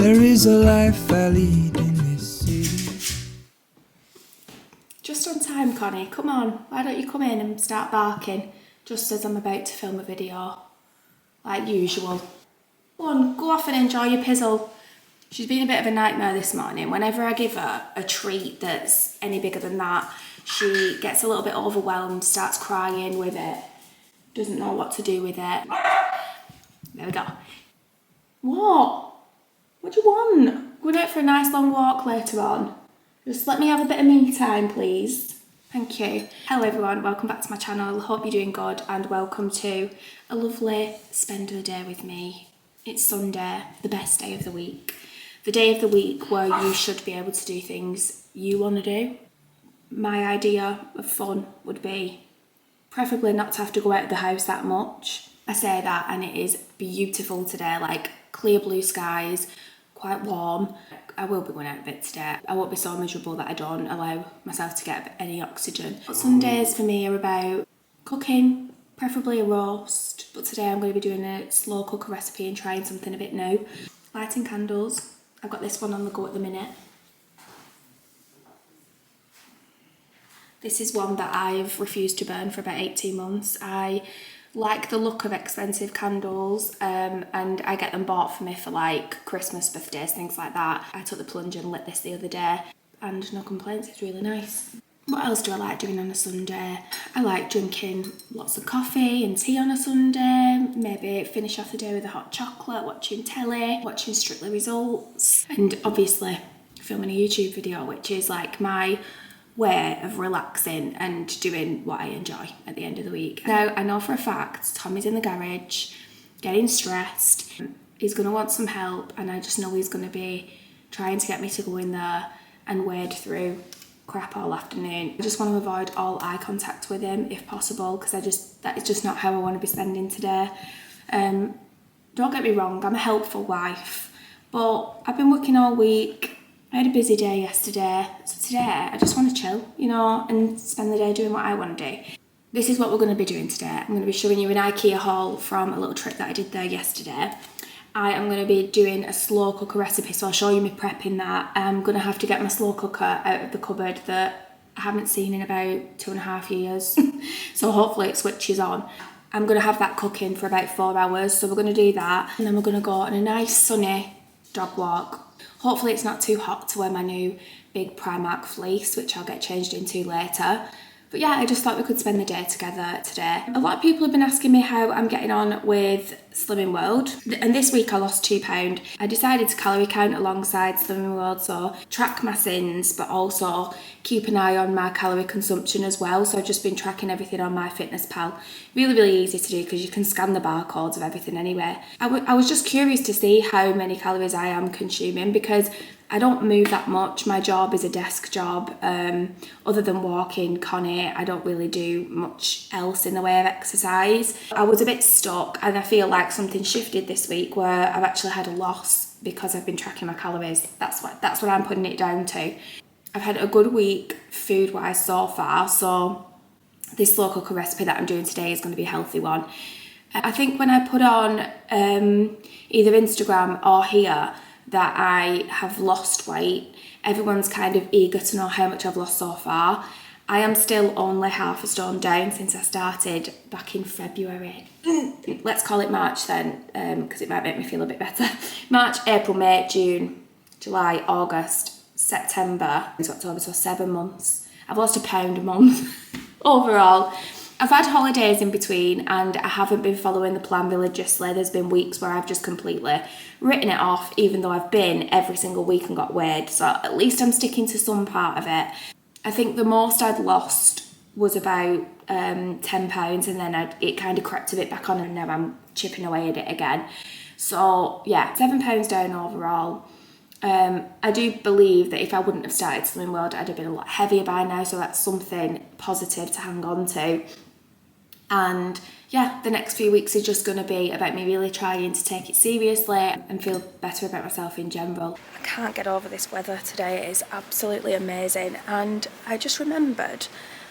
There is a life I lead in this city. Just on time, Connie. Come on. Why don't you come in and start barking just as I'm about to film a video? Like usual. Go on, go off and enjoy your pizzle. She's been a bit of a nightmare this morning. Whenever I give her a treat that's any bigger than that, she gets a little bit overwhelmed, starts crying with it, doesn't know what to do with it. There we go. What? What do you want? Going out for a nice long walk later on. Just let me have a bit of me time, please. Thank you. Hello everyone, welcome back to my channel. Hope you're doing good and welcome to a lovely spend of the day with me. It's Sunday, the best day of the week. The day of the week where you should be able to do things you want to do. My idea of fun would be preferably not to have to go out of the house that much. I say that and it is beautiful today, like clear blue skies, quite warm. I will be going out a bit today. I won't be so miserable that I don't allow myself to get any oxygen. But Sundays for me are about cooking, preferably a roast. But today I'm going to be doing a slow cooker recipe and trying something a bit new. Lighting candles. I've got this one on the go at the minute. This is one that I've refused to burn for about 18 months. I like the look of expensive candles and I get them bought for me for like Christmas, birthdays, things like that. I took the plunge and lit this the other day and no complaints, it's really nice. What else do I like doing on a Sunday? I like drinking lots of coffee and tea on a Sunday, maybe finish off the day with a hot chocolate, watching telly, watching Strictly Results, and obviously filming a YouTube video, which is like my way of relaxing and doing what I enjoy at the end of the week. Now, I know for a fact Tommy's in the garage, getting stressed. He's going to want some help and I just know he's going to be trying to get me to go in there and wade through crap all afternoon. I just want to avoid all eye contact with him if possible because that is just not how I want to be spending today. Don't get me wrong, I'm a helpful wife, but I've been working all week. I had a busy day yesterday, so today I just want to chill, you know, and spend the day doing what I want to do. This is what we're going to be doing today. I'm going to be showing you an Ikea haul from a little trip that I did there yesterday. I am going to be doing a slow cooker recipe, so I'll show you me prepping that. I'm going to have to get my slow cooker out of the cupboard that I haven't seen in about 2.5 years, so hopefully it switches on. I'm going to have that cooking for about 4 hours, so we're going to do that, and then we're going to go on a nice sunny dog walk. Hopefully it's not too hot to wear my new big Primark fleece, which I'll get changed into later. But yeah, I just thought we could spend the day together today. A lot of people have been asking me how I'm getting on with Slimming World. And this week I lost £2. I decided to calorie count alongside Slimming World, so track my sins, but also keep an eye on my calorie consumption as well. So I've just been tracking everything on MyFitnessPal. Really, really easy to do because you can scan the barcodes of everything anyway. I was just curious to see how many calories I am consuming because I don't move that much. My job is a desk job. Other than walking Connie, I don't really do much else in the way of exercise. I was a bit stuck and I feel like something shifted this week where I've actually had a loss because I've been tracking my calories. That's what I'm putting it down to. I've had a good week food-wise so far, so this slow cooker recipe that I'm doing today is going to be a healthy one. I think when I put on either Instagram or here that I have lost weight, everyone's kind of eager to know how much I've lost so far. I am still only half a stone down since I started back in February. Let's call it March then, because it might make me feel a bit better. March, April, May, June, July, August, September, into October, so 7 months. I've lost £1 a month overall. I've had holidays in between and I haven't been following the plan religiously. There's been weeks where I've just completely written it off, even though I've been every single week and got weighed. So at least I'm sticking to some part of it. I think the most I'd lost was about £10 and then it kind of crept a bit back on and now I'm chipping away at it again. So yeah, £7 down overall. I do believe that if I wouldn't have started Slimming World, I'd have been a lot heavier by now, so that's something positive to hang on to. And yeah, the next few weeks are just going to be about me really trying to take it seriously and feel better about myself in general. I can't get over this weather today. It is absolutely amazing, and I just remembered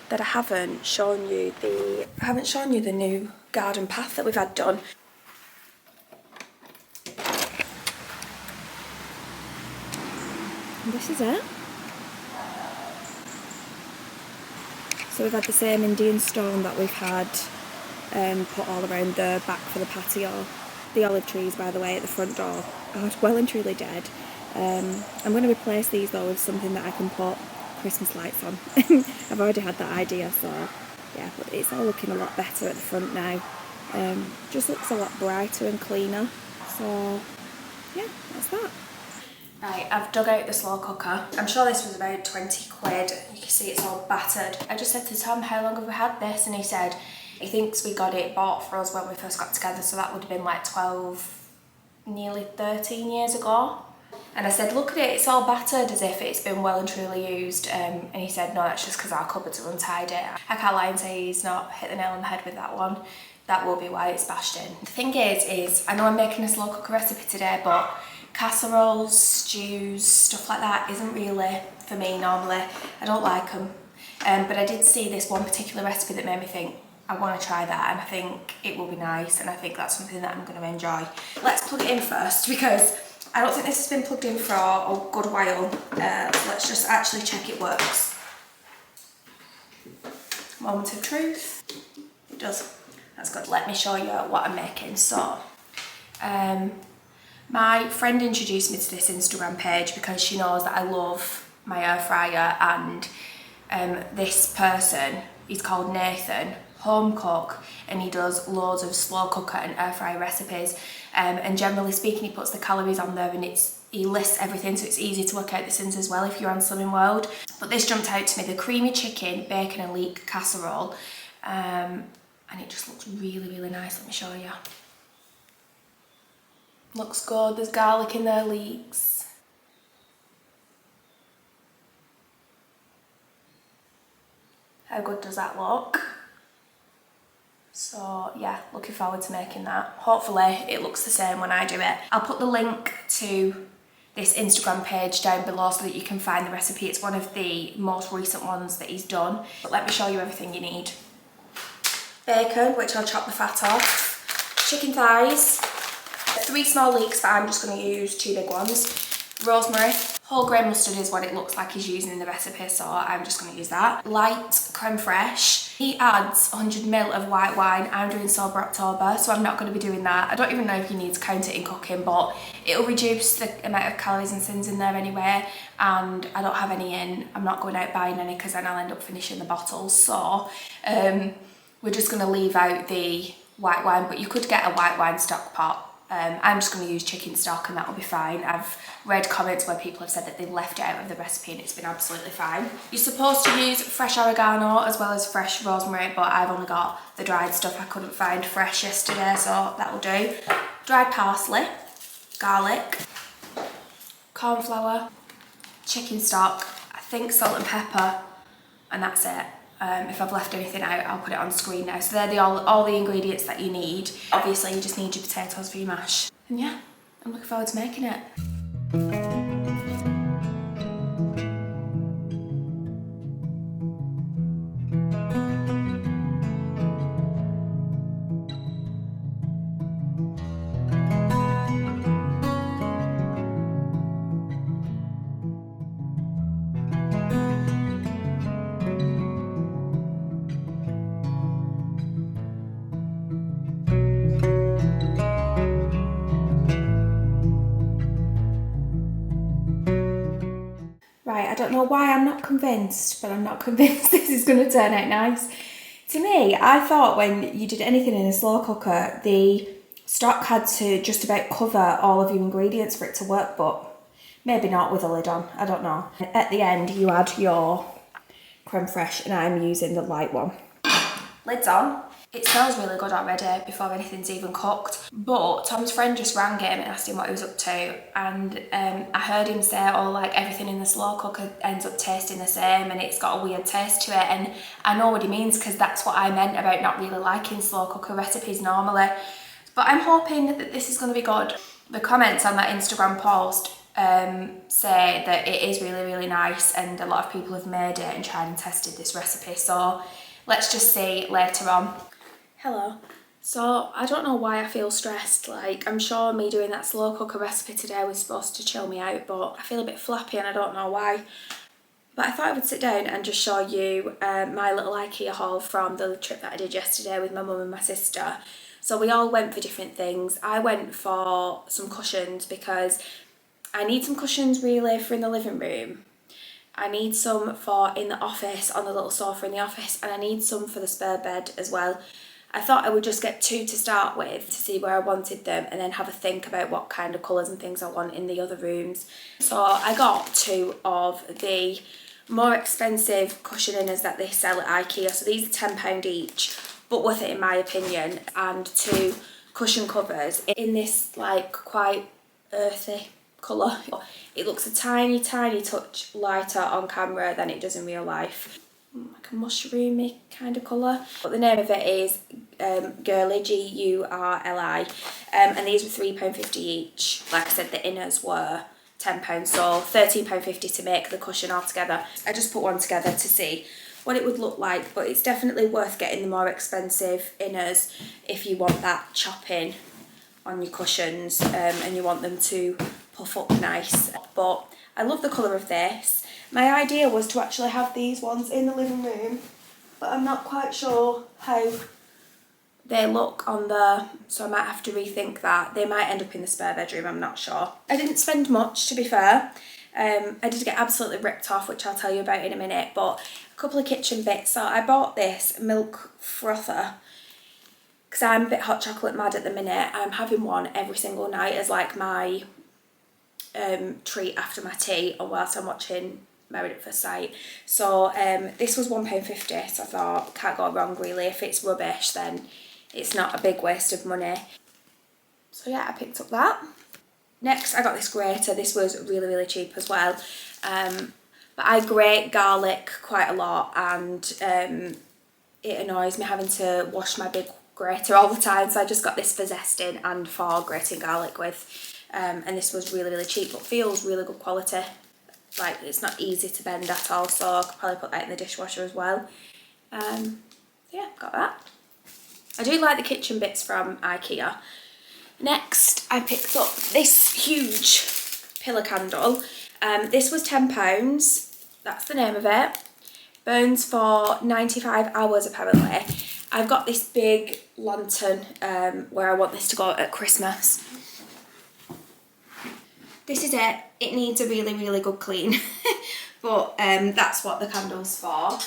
that I haven't shown you the new garden path that we've had done. And this is it. So we've had the same Indian stone that we've had put all around the back for the patio. The olive trees, by the way, at the front door are well and truly dead. I'm going to replace these though with something that I can put Christmas lights on. I've already had that idea, so yeah, but it's all looking a lot better at the front now. Just looks a lot brighter and cleaner. So yeah, that's that. Right, I've dug out the slow cooker. I'm sure this was about 20 quid. You can see it's all battered. I just said to Tom, how long have we had this? And he said he thinks we got it bought for us when we first got together, so that would have been like 12, nearly 13 years ago. And I said, look at it, it's all battered as if it's been well and truly used. And he said, no, that's just because our cupboards are untidy. I can't lie and say he's not hit the nail on the head with that one. That will be why it's bashed in. The thing is I know I'm making a slow cooker recipe today, but casseroles, stews, stuff like that isn't really for me normally. I don't like them. But I did see this one particular recipe that made me think, I want to try that, and I think it will be nice, and I think that's something that I'm going to enjoy. Let's plug it in first, because I don't think this has been plugged in for a good while. Let's just actually check it works. Moment of truth. It does. That's good. Let me show you what I'm making. So, my friend introduced me to this Instagram page because she knows that I love my air fryer, and this person, he's called Nathan, home cook, and he does loads of slow cooker and air fryer recipes, and generally speaking he puts the calories on there, and he lists everything, so it's easy to work out the sins as well if you're on Slimming World. But this jumped out to me, the creamy chicken, bacon and leek casserole, and it just looks really, really nice. Let me show you. Looks good, there's garlic in there, leeks. How good does that look? So yeah, looking forward to making that. Hopefully it looks the same when I do it. I'll put the link to this Instagram page down below so that you can find the recipe. It's one of the most recent ones that he's done. But let me show you everything you need. Bacon, which I'll chop the fat off. Chicken thighs. 3 small leeks, but I'm just going to use 2 big ones. Rosemary. Whole grain mustard is what it looks like he's using in the recipe, so I'm just going to use that. Light creme fraiche. He adds 100ml of white wine. I'm doing Sober October, so I'm not going to be doing that. I don't even know if you need to count it in cooking, but it'll reduce the amount of calories and sins in there anyway, and I don't have any in. I'm not going out buying any because then I'll end up finishing the bottles, so we're just going to leave out the white wine, but you could get a white wine stock pot. I'm just going to use chicken stock and that'll be fine. I've read comments where people have said that they left it out of the recipe and it's been absolutely fine. You're supposed to use fresh oregano as well as fresh rosemary, but I've only got the dried stuff. I couldn't find fresh yesterday, so that'll do. Dried parsley, garlic, corn flour, chicken stock, I think salt and pepper, and that's it. If I've left anything out, I'll put it on screen now. So they're all the ingredients that you need. Obviously, you just need your potatoes for your mash. And yeah, I'm looking forward to making it. Right, I don't know why I'm not convinced, but I'm not convinced this is going to turn out nice. To me, I thought when you did anything in a slow cooker, the stock had to just about cover all of your ingredients for it to work, but maybe not with a lid on, I don't know. At the end, you add your creme fraiche, and I'm using the light one. Lid's on. It smells really good already before anything's even cooked, but Tom's friend just rang him and asked him what he was up to, and I heard him say, oh, like everything in the slow cooker ends up tasting the same and it's got a weird taste to it, and I know what he means because that's what I meant about not really liking slow cooker recipes normally, but I'm hoping that this is going to be good. The comments on that Instagram post say that it is really, really nice, and a lot of people have made it and tried and tested this recipe, so let's just see later on. Hello. So I don't know why I feel stressed. Like, I'm sure me doing that slow cooker recipe today was supposed to chill me out, but I feel a bit flappy and I don't know why. But I thought I would sit down and just show you my little Ikea haul from the trip that I did yesterday with my mum and my sister. So we all went for different things. I went for some cushions because I need some cushions really for in the living room. I need some for in the office, on the little sofa in the office, and I need some for the spare bed as well. I thought I would just get 2 to start with to see where I wanted them and then have a think about what kind of colours and things I want in the other rooms. So I got 2 of the more expensive cushion inners that they sell at Ikea. So these are £10 each, but worth it in my opinion, and 2 cushion covers in this like quite earthy colour. It looks a tiny touch lighter on camera than it does in real life. Like a mushroomy kind of colour. But the name of it is Girly, G-U-R-L-I, and these were £3.50 each. Like I said, the inners were £10, so £13.50 to make the cushion altogether. I just put one together to see what it would look like, but it's definitely worth getting the more expensive inners if you want that chopping on your cushions and you want them to puff up nice. But I love the colour of this. My idea was to actually have these ones in the living room, but I'm not quite sure how they look on the, so I might have to rethink that. They might end up in the spare bedroom, I'm not sure. I didn't spend much, to be fair. I did get absolutely ripped off, which I'll tell you about in a minute, but a couple of kitchen bits. So I bought this milk frother because I'm a bit hot chocolate mad at the minute. I'm having one every single night as like my treat after my tea or whilst I'm watching Married at First Sight. So this was £1.50, so I thought can't go wrong really. If it's rubbish then it's not a big waste of money. So yeah, I picked up that. Next I got this grater. This was really cheap as well. But I grate garlic quite a lot, and it annoys me having to wash my big grater all the time, so I just got this for zesting and for grating garlic with. And this was really cheap, but feels really good quality. Like, it's not easy to bend at all, so I could probably put that in the dishwasher as well. Yeah, got that. I do like the kitchen bits from Ikea. Next, I picked up this huge pillar candle. This was £10, that's the name of it. Burns for 95 hours apparently. I've got this big lantern where I want this to go at Christmas. This is it. It needs a really good clean, but that's what the candle's for.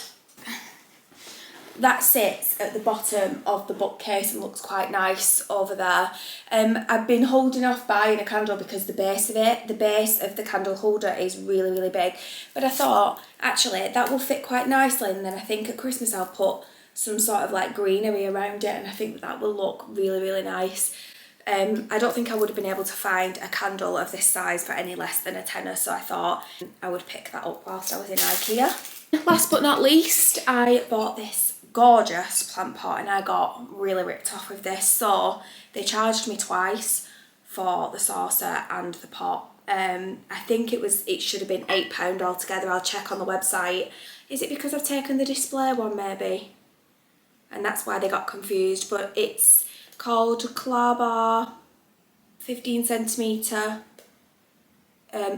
That sits at the bottom of the bookcase and looks quite nice over there. I've been holding off buying a candle because the base of the candle holder is really big, but I thought actually that will fit quite nicely, and then I think at Christmas I'll put some sort of like greenery around it, and I think that will look really nice. I don't think I would have been able to find a candle of this size for any less than a tenner, so I thought I would pick that up whilst I was in Ikea. Last but not least, I bought this gorgeous plant pot and I got really ripped off with this. So they charged me twice for the saucer and the pot. I think it should have been £8 altogether. I'll check on the website. Is it because I've taken the display one maybe? And that's why they got confused, but it's called Clarbar 15cm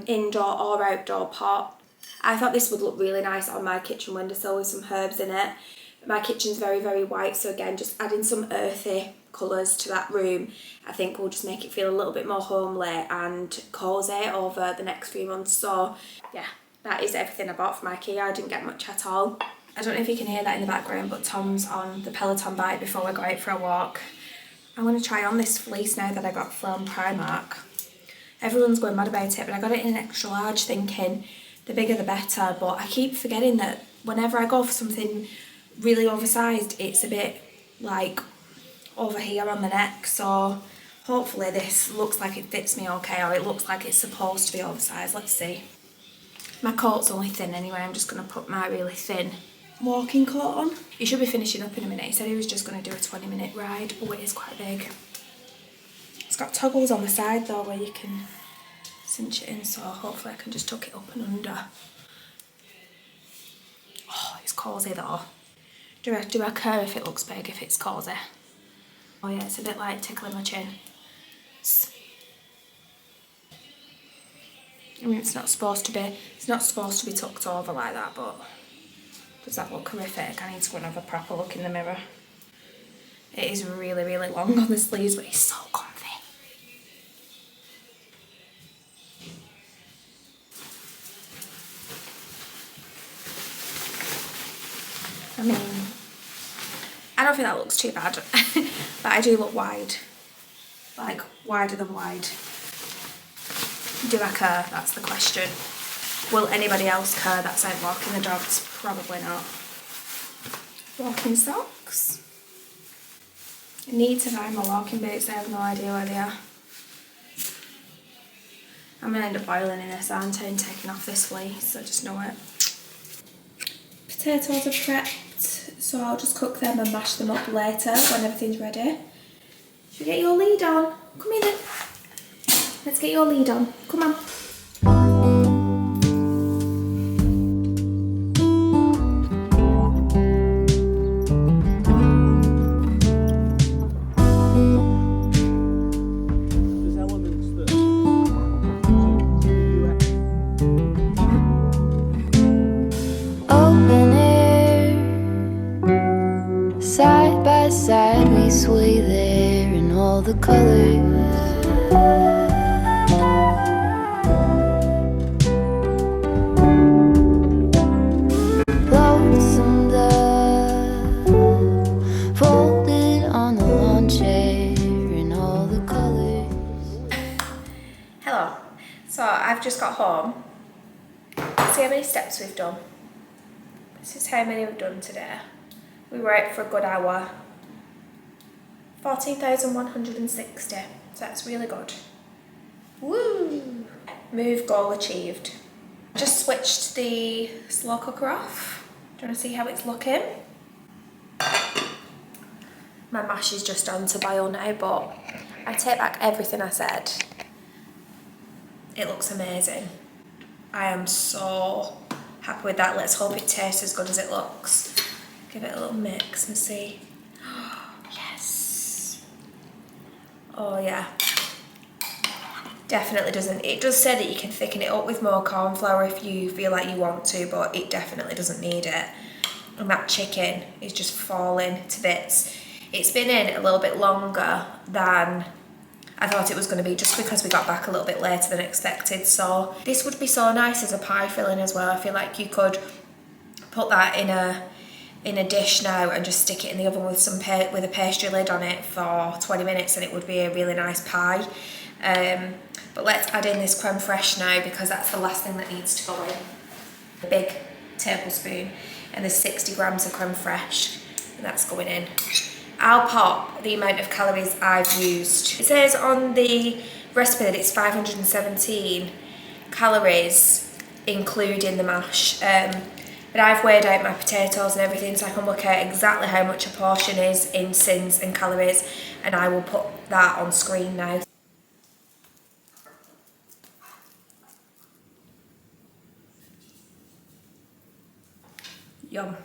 indoor or outdoor pot. I thought this would look really nice on my kitchen windowsill with some herbs in it. My kitchen's very white, so again just adding some earthy colours to that room I think will just make it feel a little bit more homely and cosy over the next few months. So yeah, that is everything I bought from Ikea. I didn't get much at all. I don't know if you can hear that in the background, but Tom's on the Peloton bike before we go out for a walk. I'm going to try on this fleece now that I got from Primark. Everyone's going mad about it, but I got it in an extra large thinking the bigger the better, but I keep forgetting that whenever I go for something really oversized, it's a bit like over here on the neck, so hopefully this looks like it fits me okay, or it looks like it's supposed to be oversized. Let's see. My coat's only thin anyway. I'm just going to put my really thin walking coat on. He should be finishing up in a minute. He said he was just going to do a 20-minute ride, but it is quite big. It's got toggles on the side though where you can cinch it in, so hopefully I can just tuck it up and under. Oh, it's cosy though. Do I care if it looks big, if it's cosy? Oh yeah, it's a bit like tickling my chin. I mean, it's not supposed to be tucked over like that, but does that look horrific? I need to go and have a proper look in the mirror. It is really, really long on the sleeves, but it's so comfy. I mean, I don't think that looks too bad, but I do look wide. Like, wider than wide. Do I care? That's the question. Will anybody else care that's out walking the dogs? Probably not. Walking socks. I need to find my walking boots, I have no idea where they are. I'm going to end up boiling in this, aren't I, and taking off this fleece, I just know it. Potatoes are prepped, so I'll just cook them and mash them up later when everything's ready. Should we get your lead on? Come here then. Let's get your lead on. Come on. Open air, side by side we sway there in all the colors. Lonesome dove, folded on the lawn chair in all the colors. Hello. So I've just got home. See how many steps we've done. This is how many we've done today. We were out for a good hour. 14,160. So that's really good. Woo! Move goal achieved. Just switched the slow cooker off. Do you want to see how it's looking? My mash is just on to boil now, but I take back everything I said. It looks amazing. I am so happy with that. Let's hope it tastes as good as it looks. Give it a little mix and see. Yes. Oh yeah. Definitely doesn't. It does say that you can thicken it up with more corn flour if you feel like you want to, but it definitely doesn't need it. And that chicken is just falling to bits. It's been in a little bit longer than I thought it was going to be, just because we got back a little bit later than expected. So this would be so nice as a pie filling as well. I feel like you could put that in a dish now and just stick it in the oven with with a pastry lid on it for 20 minutes and it would be a really nice pie. But let's add in this creme fraiche now, because that's the last thing that needs to go in. A big tablespoon, and there's 60 grams of creme fraiche, and that's going in. I'll pop the amount of calories I've used. It says on the recipe that it's 517 calories, including the mash. But I've weighed out my potatoes and everything, so I can work out exactly how much a portion is in sins and calories, and I will put that on screen now. Yum.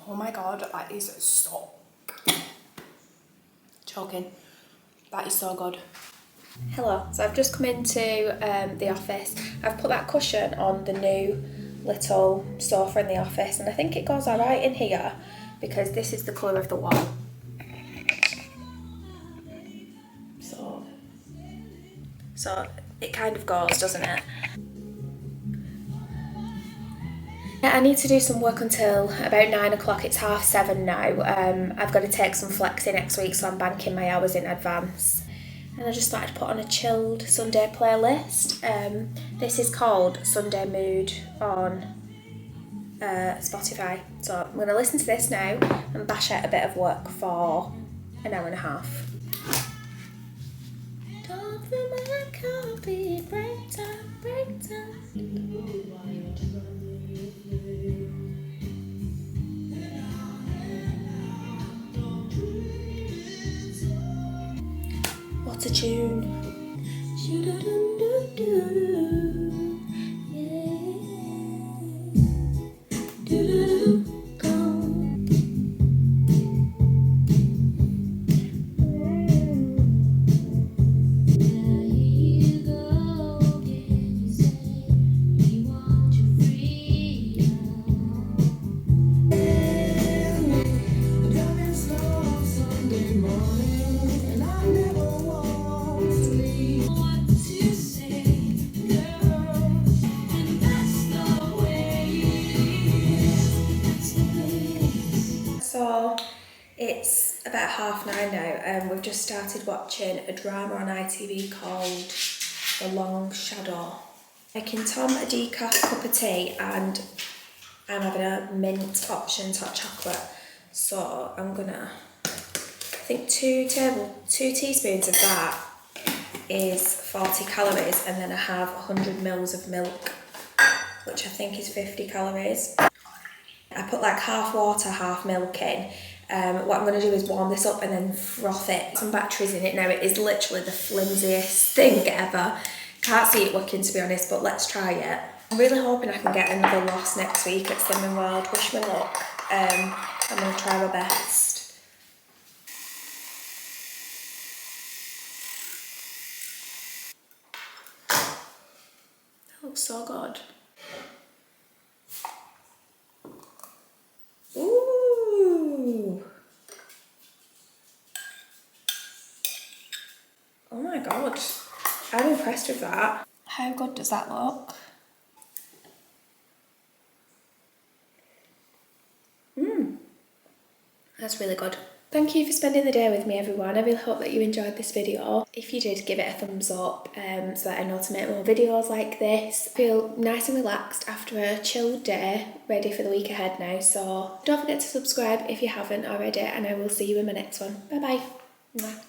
Oh my god, that is so choking. That is so good. Hello, so I've just come into the office. I've put that cushion on the new little sofa in the office, and I think it goes alright in here because this is the colour of the wall. So it kind of goes, doesn't it? I need to do some work until about 9 o'clock. It's 7:30 now. I've got to take some flexi next week, so I'm banking my hours in advance. And I just started to put on a chilled Sunday playlist. This is called Sunday Mood on Spotify. So I'm going to listen to this now and bash out a bit of work for an hour and a half. Don't feel my copy, break time, break time. What a tune. Yeah. It's about 9:30 now. We've just started watching a drama on ITV called The Long Shadow. Making Tom a decaf cup of tea and I'm having a mint options hot chocolate. So I'm gonna, I think two teaspoons of that is 40 calories, and then I have 100 mils of milk, which I think is 50 calories. I put like half water, half milk in. What I'm going to do is warm this up and then froth it. Some batteries in it now. It is literally the flimsiest thing ever. Can't see it working, to be honest, but let's try it. I'm really hoping I can get another loss next week at Slimming World. Wish me luck. I'm going to try my best. That looks so good. Ooh! Oh my god, I'm impressed with that. How good does that look? That's really good. Thank you for spending the day with me, everyone. I really hope that you enjoyed this video. If you did, give it a thumbs up so that I know to make more videos like this. Feel nice and relaxed after a chilled day, ready for the week ahead now. So don't forget to subscribe if you haven't already, and I will see you in my next one. Bye bye. Mwah.